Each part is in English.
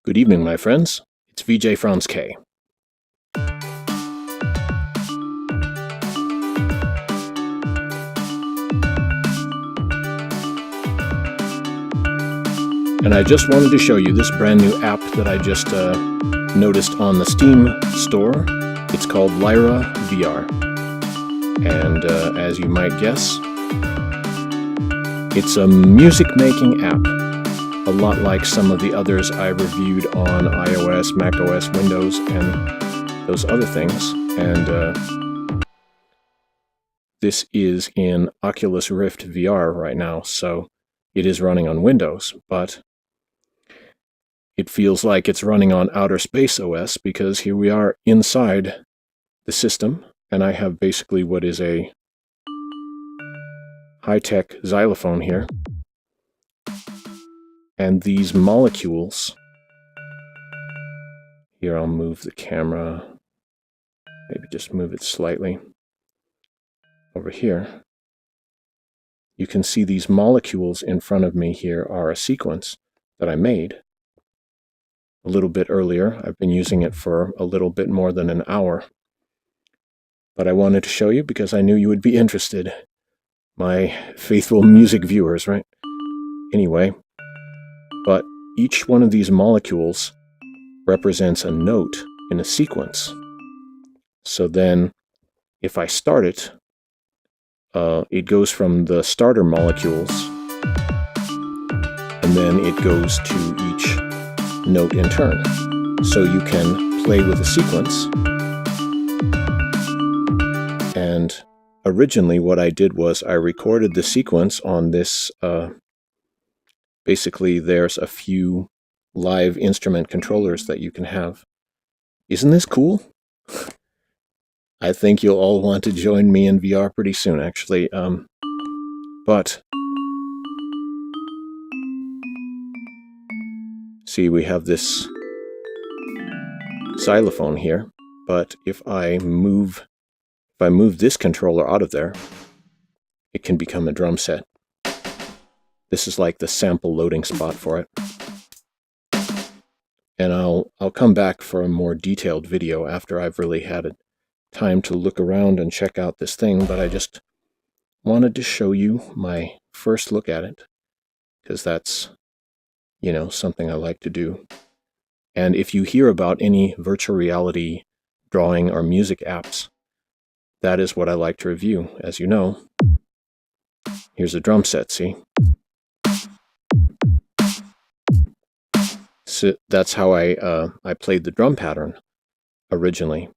Good evening, my friends. It's VJ Franz K. And I just wanted to show you this brand new app that I just noticed on the Steam store. It's called Lyra VR. And as you might guess, it's a music-making app. A lot like some of the others I reviewed on iOS, macOS, Windows, and those other things. And this is in Oculus Rift VR right now, so it is running on Windows, but it feels like it's running on Outer Space OS because here we are inside the system, and I have basically what is a high-tech xylophone here. And these molecules, here I'll move the camera, maybe just move it slightly over here. You can see these molecules in front of me here are a sequence that I made a little bit earlier. I've been using it for a little bit more than an hour. But I wanted to show you because I knew you would be interested. My faithful music viewers, right? Anyway. But each one of these molecules represents a note in a sequence. So then, if I start it, it goes from the starter molecules, and then it goes to each note in turn. So you can play with a sequence. And originally what I did was I recorded the sequence on this basically, there's a few live instrument controllers that you can have. Isn't this cool? I think you'll all want to join me in VR pretty soon, actually. But see, we have this xylophone here, but if I move this controller out of there, it can become a drum set. This is like the sample loading spot for it. And I'll come back for a more detailed video after I've really had time to look around and check out this thing, but I just wanted to show you my first look at it, because that's, you know, something I like to do. And if you hear about any virtual reality drawing or music apps, that is what I like to review, as you know. Here's a drum set, see? So that's how I played the drum pattern originally,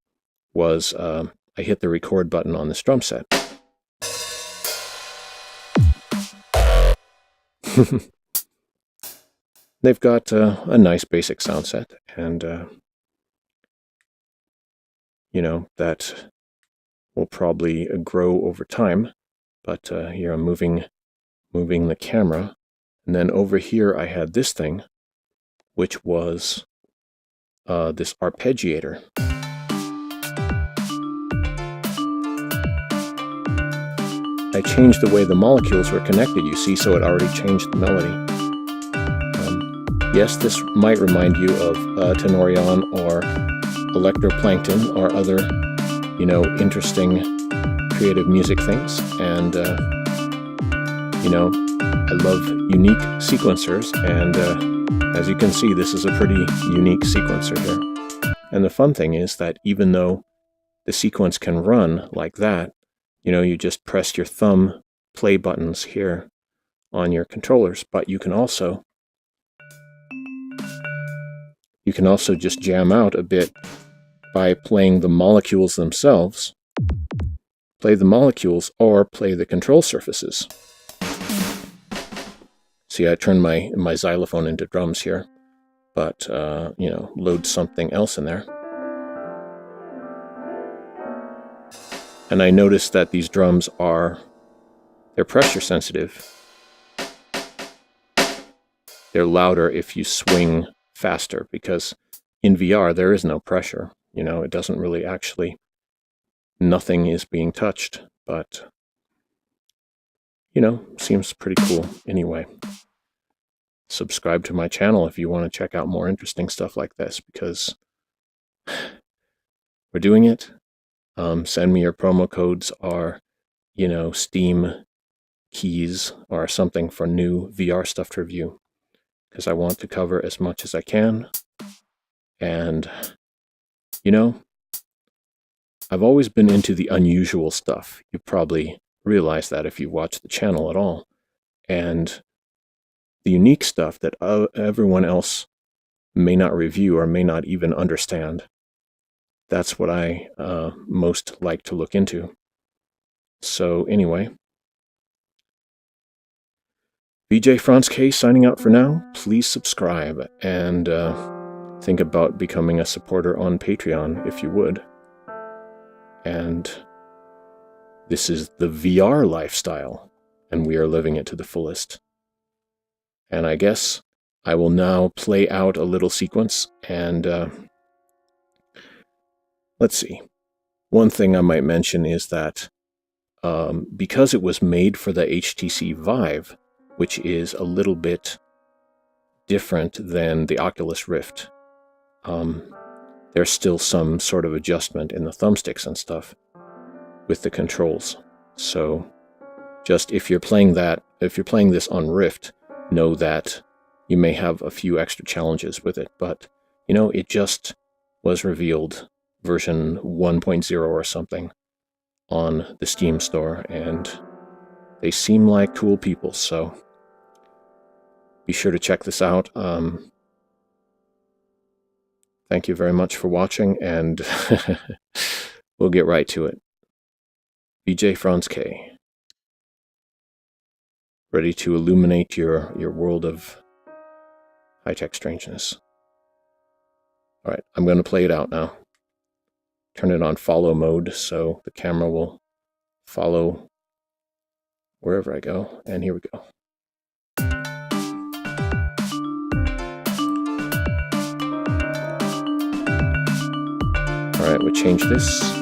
was I hit the record button on this drum set. They've got a nice basic sound set, and you know, that will probably grow over time. But here I'm moving the camera, and then over here I had this thing, which was this arpeggiator. I changed the way the molecules were connected, you see, so it already changed the melody. Yes, this might remind you of Tenorion or Electroplankton or other, you know, interesting creative music things. And, you know, I love unique sequencers, and as you can see, this is a pretty unique sequencer here. And the fun thing is that even though the sequence can run like that, you know, you just press your thumb play buttons here on your controllers, but you can also just jam out a bit by playing the molecules themselves, play the molecules, or play the control surfaces. See, I turned my xylophone into drums here, but, you know, load something else in there. And I noticed that these drums they're pressure sensitive. They're louder if you swing faster, because in VR there is no pressure. You know, it doesn't really actually, nothing is being touched, but, you know, seems pretty cool anyway. subscribe to my channel if you want to check out more interesting stuff like this, because we're doing it. Send me your promo codes or, Steam keys or something for new VR stuff to review, because I want to cover as much as I can. And, I've always been into the unusual stuff. You probably realize that if you watch the channel at all. And the unique stuff that everyone else may not review or may not even understand, that's what I most like to look into. So anyway, VJ Franz K signing out for now. Please subscribe and think about becoming a supporter on Patreon if you would. And this is the VR lifestyle, and we are living it to the fullest. And I guess I will now play out a little sequence, and let's see. One thing I might mention is that because it was made for the HTC Vive, which is a little bit different than the Oculus Rift, there's still some sort of adjustment in the thumbsticks and stuff with the controls. So just if you're playing this on Rift, know that you may have a few extra challenges with it. But, it just was revealed, version 1.0 or something, on the Steam store, and they seem like cool people, so be sure to check this out. Thank you very much for watching, and we'll get right to it. VJ Franz K, ready to illuminate your world of high-tech strangeness. All right, I'm going to play it out now. Turn it on follow mode so the camera will follow wherever I go. And here we go. All right, we'll change this.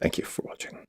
Thank you for watching.